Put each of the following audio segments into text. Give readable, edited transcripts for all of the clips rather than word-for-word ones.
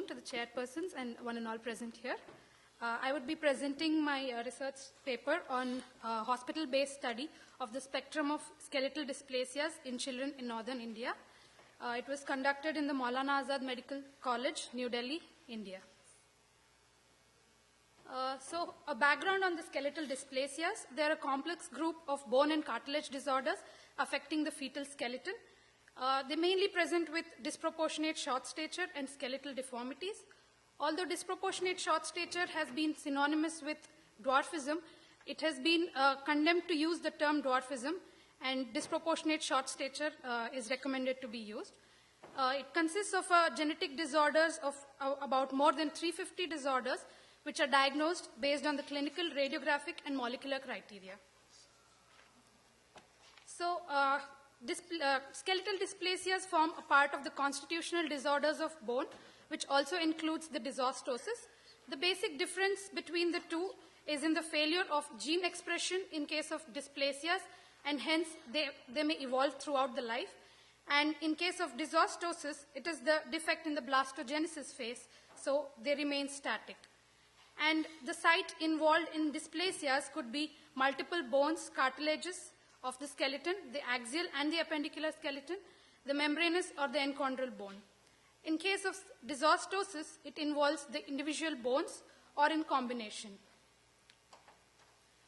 afternoon to the chairpersons and one and all present here. I would be presenting my research paper on hospital-based study of the spectrum of skeletal dysplasias in children in northern India. It was conducted in the Maulana Azad Medical College, New Delhi, India. So a background on the skeletal dysplasias. They are a complex group of bone and cartilage disorders affecting the fetal skeleton. They mainly present with disproportionate short stature and skeletal deformities. Although disproportionate short stature has been synonymous with dwarfism, it has been condemned to use the term dwarfism, and disproportionate short stature is recommended to be used. It consists of genetic disorders of about more than 350 disorders, which are diagnosed based on the clinical, radiographic, and molecular criteria. So, skeletal dysplasias form a part of the constitutional disorders of bone, which also includes the dysostosis. The basic difference between the two is in the failure of gene expression in case of dysplasias, and hence they may evolve throughout the life. And in case of dysostosis, it is the defect in the blastogenesis phase, so they remain static. And the site involved in dysplasias could be multiple bones, cartilages of the skeleton, the axial and the appendicular skeleton, the membranous or the enchondral bone. In case of dysostosis, it involves the individual bones or in combination.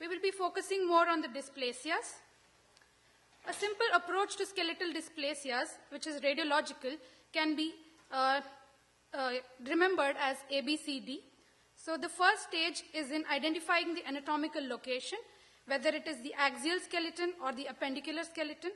We will be focusing more on the dysplasias. A simple approach to skeletal dysplasias, which is radiological, can be remembered as ABCD. So the first stage is in identifying the anatomical location, whether it is the axial skeleton or the appendicular skeleton,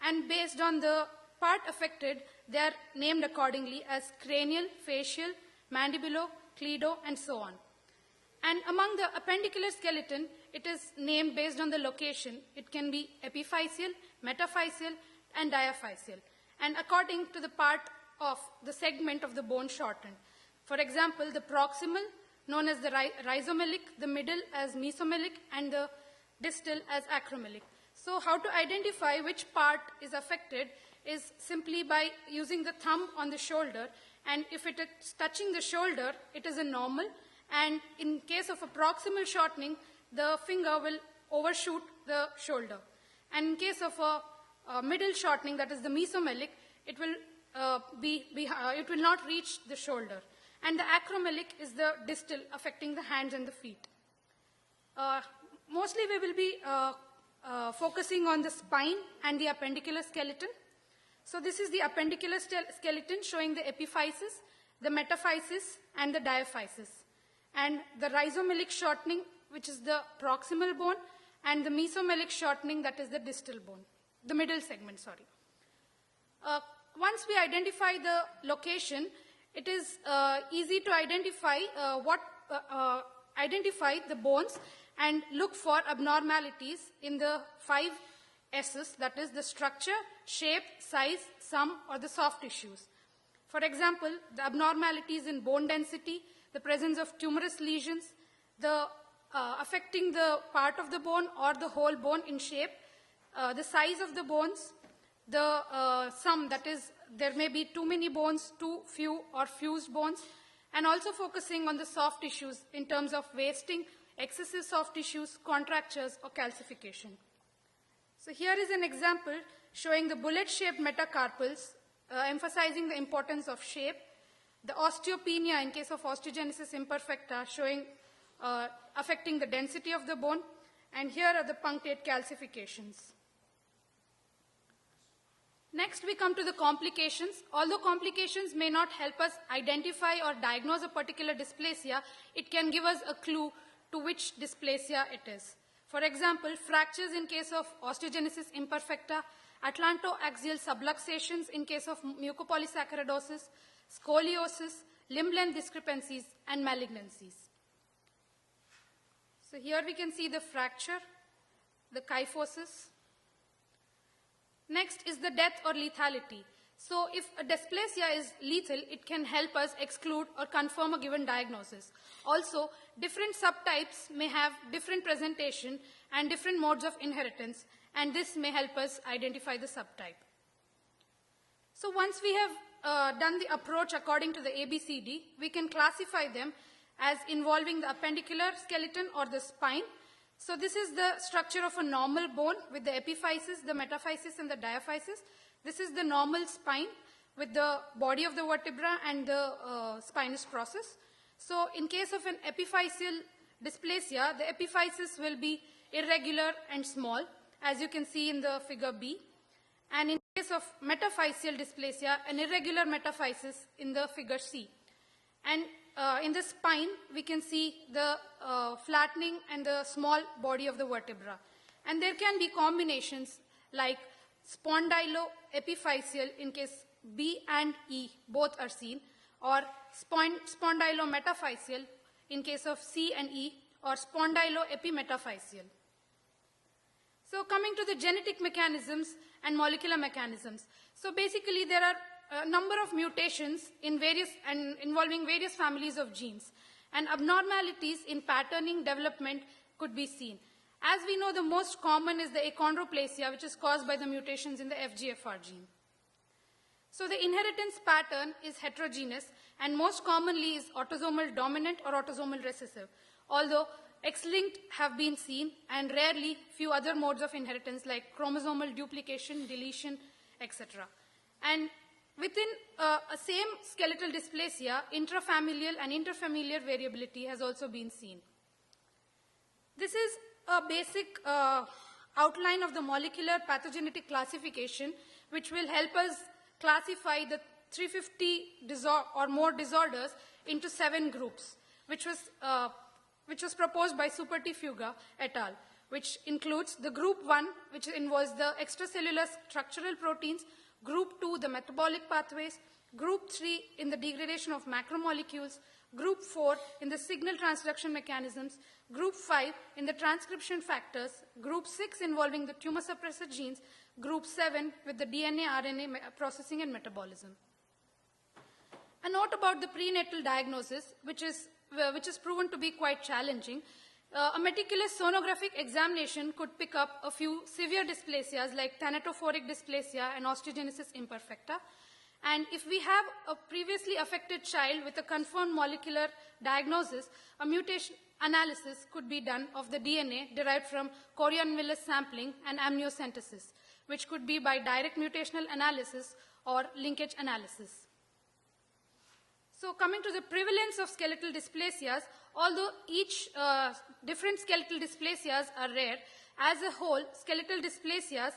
and based on the part affected, they are named accordingly as cranial, facial, mandibulocleido, and so on. And among the appendicular skeleton, it is named based on the location. It can be epiphyseal, metaphyseal, and diaphyseal, and according to the part of the segment of the bone shortened. For example, the proximal, known as the rhizomelic, the middle as mesomelic, and the distal as acromelic. So how to identify which part is affected is simply by using the thumb on the shoulder, and if it is touching the shoulder, it is a normal, and in case of a proximal shortening, the finger will overshoot the shoulder. And in case of a middle shortening, that is the mesomelic, it will not reach the shoulder. And the acromelic is the distal, affecting the hands and the feet. Mostly we will be focusing on the spine and the appendicular skeleton. So this is the appendicular skeleton showing the epiphysis, the metaphysis, and the diaphysis. And the rhizomelic shortening, which is the proximal bone, and the mesomelic shortening, that is the distal bone, the middle segment, sorry. Once we identify the location, it is easy to identify the bones and look for abnormalities in the 5 S's, that is the structure, shape, size, sum, or the soft tissues. For example, the abnormalities in bone density, the presence of tumorous lesions, the affecting the part of the bone or the whole bone in shape, the size of the bones, the sum, that is there may be too many bones, too few, or fused bones, and also focusing on the soft tissues in terms of wasting, excessive soft tissues, contractures, or calcification. So here is an example showing the bullet-shaped metacarpals, emphasizing the importance of shape, the osteopenia in case of osteogenesis imperfecta showing affecting the density of the bone, and here are the punctate calcifications. Next, we come to the complications. Although complications may not help us identify or diagnose a particular dysplasia, it can give us a clue to which dysplasia it is. For example, fractures in case of osteogenesis imperfecta, atlantoaxial subluxations in case of mucopolysaccharidosis, scoliosis, limb length discrepancies, and malignancies. So here we can see the fracture, the kyphosis. Next is the death or lethality. So if a dysplasia is lethal, it can help us exclude or confirm a given diagnosis. Also, different subtypes may have different presentation and different modes of inheritance, and this may help us identify the subtype. So once we have done the approach according to the ABCD, we can classify them as involving the appendicular skeleton or the spine. So this is the structure of a normal bone with the epiphysis, the metaphysis, and the diaphysis. This is the normal spine with the body of the vertebra and the spinous process. So in case of an epiphyseal dysplasia, the epiphysis will be irregular and small, as you can see in the figure B. And in case of metaphyseal dysplasia, an irregular metaphysis in the figure C. And in the spine, we can see the flattening and the small body of the vertebra. And there can be combinations like spondyloepiphyseal in case B and E both are seen, or spondylometaphyseal in case of C and E, or spondyloepimetaphyseal. So coming to the genetic mechanisms and molecular mechanisms. So basically there are a number of mutations in involving various families of genes, and abnormalities in patterning development could be seen. As we know, the most common is the achondroplasia, which is caused by the mutations in the FGFR gene. So the inheritance pattern is heterogeneous and most commonly is autosomal dominant or autosomal recessive, although X-linked have been seen and rarely few other modes of inheritance like chromosomal duplication, deletion, etc. And within a same skeletal dysplasia, intrafamilial and interfamilial variability has also been seen. This is a basic outline of the molecular pathogenetic classification, which will help us classify the 350 or more disorders into 7 groups, which was proposed by Superti-Fuga et al., which includes the group 1, which involves the extracellular structural proteins, group 2, the metabolic pathways, group 3 in the degradation of macromolecules, group 4 in the signal transduction mechanisms, group 5 in the transcription factors, group 6 involving the tumor suppressor genes, group 7 with the DNA, RNA processing and metabolism. A note about the prenatal diagnosis, which is proven to be quite challenging. A meticulous sonographic examination could pick up a few severe dysplasias like thanatophoric dysplasia and osteogenesis imperfecta. And if we have a previously affected child with a confirmed molecular diagnosis, a mutation analysis could be done of the DNA derived from Coriolanus sampling and amniocentesis, which could be by direct mutational analysis or linkage analysis. So coming to the prevalence of skeletal dysplasias, although each different skeletal dysplasias are rare, as a whole, skeletal dysplasias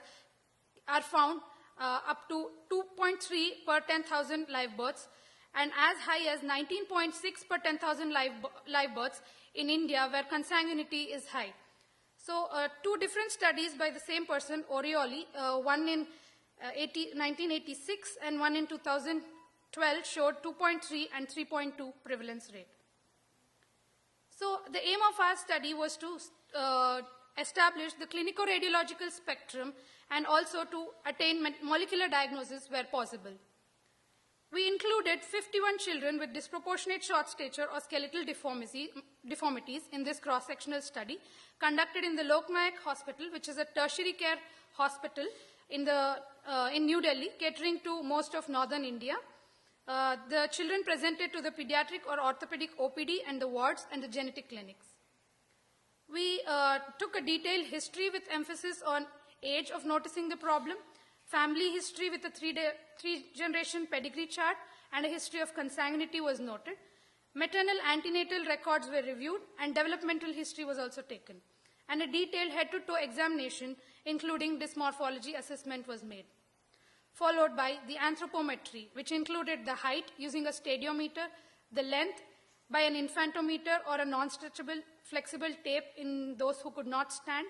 are found up to 2.3 per 10,000 live births, and as high as 19.6 per 10,000 live births in India, where consanguinity is high. So 2 different studies by the same person, Orioli, one in 1986 and one in 2012, showed 2.3 and 3.2 prevalence rate. So the aim of our study was to establish the clinico-radiological spectrum and also to attain molecular diagnosis where possible. We included 51 children with disproportionate short stature or skeletal deformities in this cross-sectional study conducted in the Lok Nayak Hospital, which is a tertiary care hospital in New Delhi, catering to most of northern India. The children presented to the pediatric or orthopedic OPD and the wards and the genetic clinics. We took a detailed history with emphasis on age of noticing the problem, family history with a 3-generation pedigree chart, and a history of consanguinity was noted. Maternal antenatal records were reviewed, and developmental history was also taken. And a detailed head-to-toe examination, including dysmorphology assessment, was made, followed by the anthropometry, which included the height using a stadiometer, the length by an infantometer or a non-stretchable flexible tape in those who could not stand.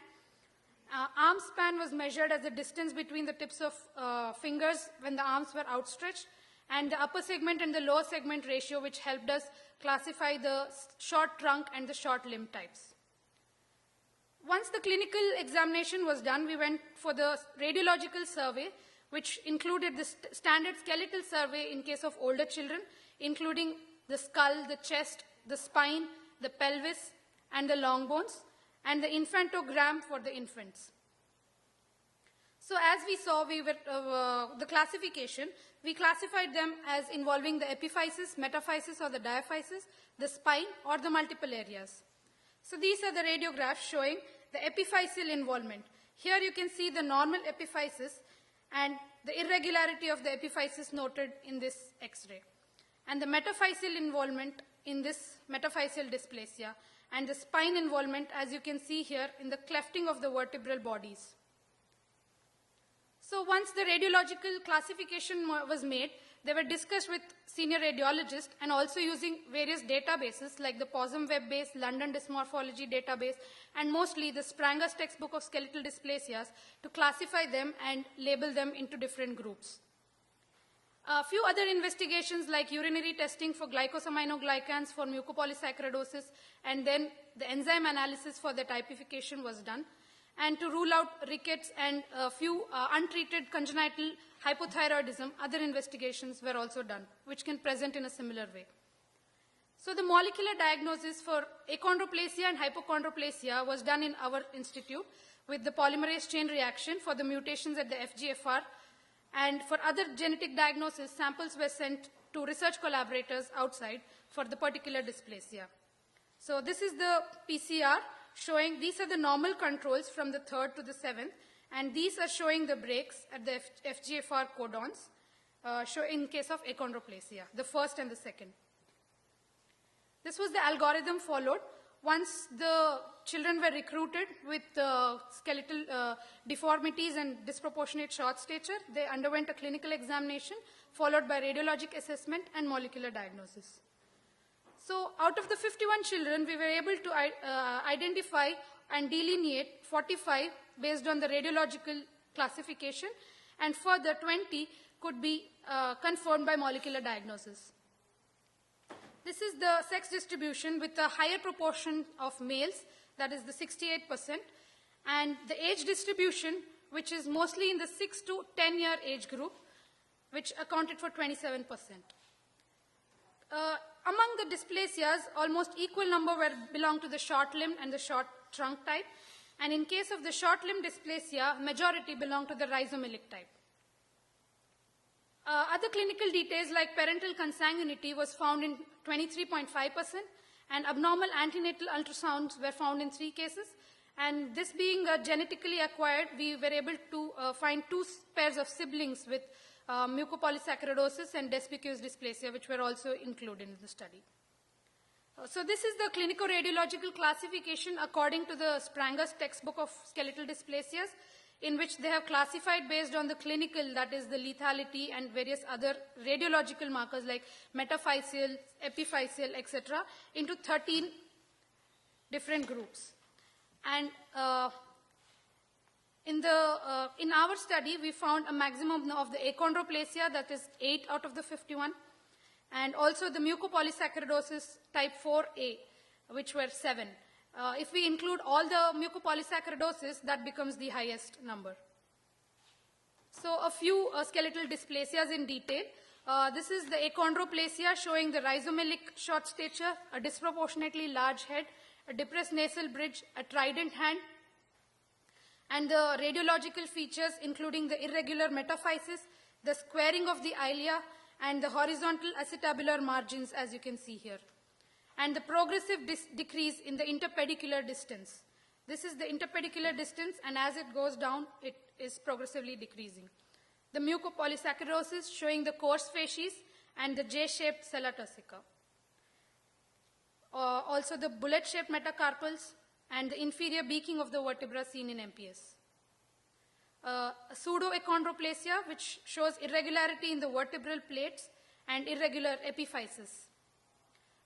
Arm span was measured as the distance between the tips of fingers when the arms were outstretched, and the upper segment and the lower segment ratio, which helped us classify the short trunk and the short limb types. Once the clinical examination was done, we went for the radiological survey, which included the standard skeletal survey in case of older children, including the skull, the chest, the spine, the pelvis, and the long bones, and the infantogram for the infants. So as we saw, the classification, we classified them as involving the epiphysis, metaphysis or the diaphysis, the spine or the multiple areas. So these are the radiographs showing the epiphyseal involvement. Here you can see the normal epiphysis and the irregularity of the epiphysis noted in this X-ray. And the metaphyseal involvement in this metaphyseal dysplasia, and the spine involvement, as you can see here, in the clefting of the vertebral bodies. So once the radiological classification was made, they were discussed with senior radiologists and also using various databases like the POSM web-based London Dysmorphology database and mostly the Spranger's textbook of skeletal dysplasias to classify them and label them into different groups. A few other investigations like urinary testing for glycosaminoglycans for mucopolysaccharidosis and then the enzyme analysis for the typification was done. And to rule out rickets and a few untreated congenital hypothyroidism, other investigations were also done, which can present in a similar way. So the molecular diagnosis for achondroplasia and hypochondroplasia was done in our institute with the polymerase chain reaction for the mutations at the FGFR. And for other genetic diagnosis, samples were sent to research collaborators outside for the particular dysplasia. So this is the PCR showing these are the normal controls from the 3rd to the 7th, and these are showing the breaks at the FGFR codons in case of achondroplasia, the 1st and the 2nd. This was the algorithm followed. Once the children were recruited with skeletal deformities and disproportionate short stature, they underwent a clinical examination followed by radiologic assessment and molecular diagnosis. So out of the 51 children, we were able to identify and delineate 45 based on the radiological classification, and further 20 could be confirmed by molecular diagnosis. This is the sex distribution with a higher proportion of males, that is the 68%, and the age distribution, which is mostly in the 6 to 10-year age group, which accounted for 27%. Among the dysplasias, almost equal number belong to the short-limbed and the short trunk type, and in case of the short-limbed dysplasia, majority belong to the rhizomelic type. Other clinical details like parental consanguinity was found in 23.5%, and abnormal antenatal ultrasounds were found in 3 cases. And this being genetically acquired, we were able to find 2 pairs of siblings with mucopolysaccharidosis and Desbecque's dysplasia, which were also included in the study. So this is the clinico-radiological classification according to the Spranger's textbook of skeletal dysplasias, in which they have classified based on the clinical, that is the lethality and various other radiological markers like metaphyseal, epiphyseal, etc., into 13 different groups. And in our study, we found a maximum of the achondroplasia, that is 8 out of the 51, and also the mucopolysaccharidosis type 4A, which were 7. If we include all the mucopolysaccharidosis, that becomes the highest number. So a few skeletal dysplasias in detail. This is the achondroplasia showing the rhizomelic short stature, a disproportionately large head, a depressed nasal bridge, a trident hand, and the radiological features including the irregular metaphysis, the squaring of the ilia, and the horizontal acetabular margins, as you can see here, and the progressive decrease in the interpedicular distance. This is the interpedicular distance, and as it goes down, it is progressively decreasing. The mucopolysaccharidosis showing the coarse facies and the J-shaped sella turcica. Also the bullet-shaped metacarpals and the inferior beaking of the vertebra seen in MPS. A pseudoachondroplasia, which shows irregularity in the vertebral plates and irregular epiphysis.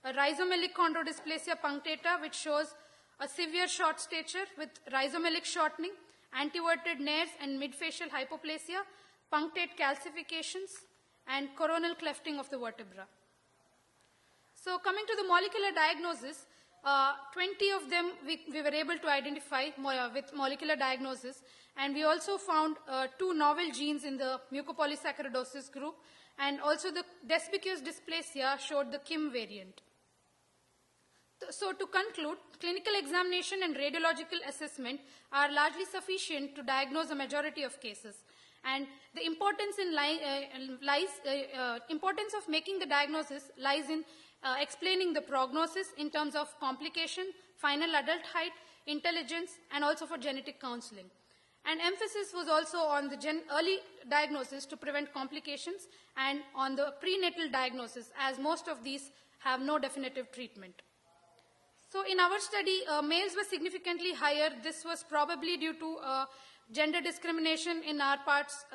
A rhizomelic chondrodysplasia punctata, which shows a severe short stature with rhizomelic shortening, anteverted nares and midfacial hypoplasia, punctate calcifications, and coronal clefting of the vertebra. So coming to the molecular diagnosis, 20 of them we were able to identify with molecular diagnosis, and we also found 2 novel genes in the mucopolysaccharidosis group, and also the Desbecque's dysplasia showed the KIM variant. So to conclude, clinical examination and radiological assessment are largely sufficient to diagnose a majority of cases. And the importance importance of making the diagnosis lies in explaining the prognosis in terms of complication, final adult height, intelligence, and also for genetic counseling. And emphasis was also on the early diagnosis to prevent complications and on the prenatal diagnosis, as most of these have no definitive treatment. So in our study, males were significantly higher. This was probably due to gender discrimination in our parts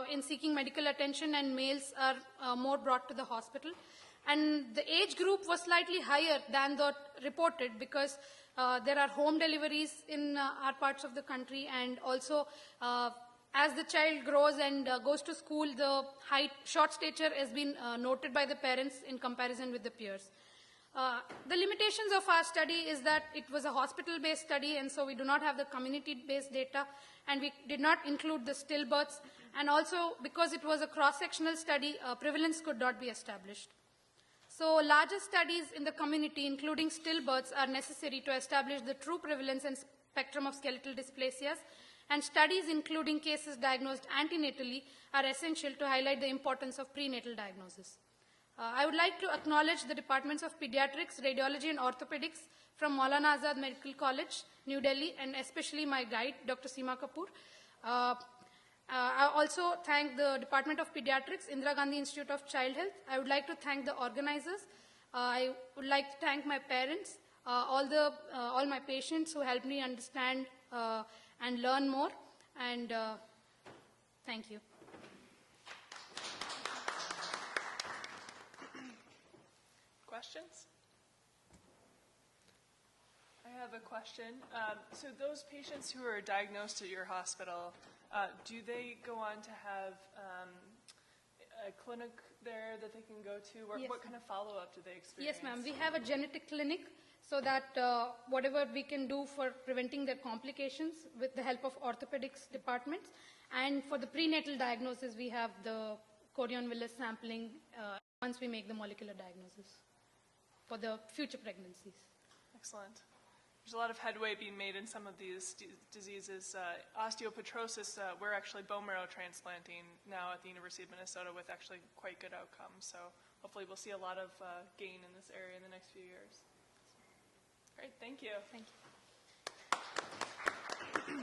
in seeking medical attention, and males are more brought to the hospital. And the age group was slightly higher than the reported because there are home deliveries in our parts of the country, and also as the child grows and goes to school, the short stature has been noted by the parents in comparison with the peers. The limitations of our study is that it was a hospital-based study, and so we do not have the community-based data, and we did not include the stillbirths, and also because it was a cross-sectional study, prevalence could not be established. So larger studies in the community, including stillbirths, are necessary to establish the true prevalence and spectrum of skeletal dysplasias, and studies including cases diagnosed antenatally are essential to highlight the importance of prenatal diagnosis. I would like to acknowledge the departments of Pediatrics, Radiology, and Orthopedics from Maulana Azad Medical College, New Delhi, and especially my guide, Dr. Seema Kapoor. I also thank the Department of Pediatrics, Indira Gandhi Institute of Child Health. I would like to thank the organizers. I would like to thank my parents, all my patients who helped me understand and learn more. And thank you. Questions? I have a question. So those patients who are diagnosed at your hospital, do they go on to have a clinic there that they can go to? Or Yes, what kind of follow-up do they experience? Yes, ma'am. We have a genetic clinic so that whatever we can do for preventing their complications with the help of orthopedics departments. And for the prenatal diagnosis, we have the chorion-villus sampling once we make the molecular diagnosis for the future pregnancies. Excellent. There's a lot of headway being made in some of these diseases. Osteopetrosis, we're actually bone marrow transplanting now at the University of Minnesota with actually quite good outcomes. So hopefully we'll see a lot of gain in this area in the next few years. Great, thank you. Thank you.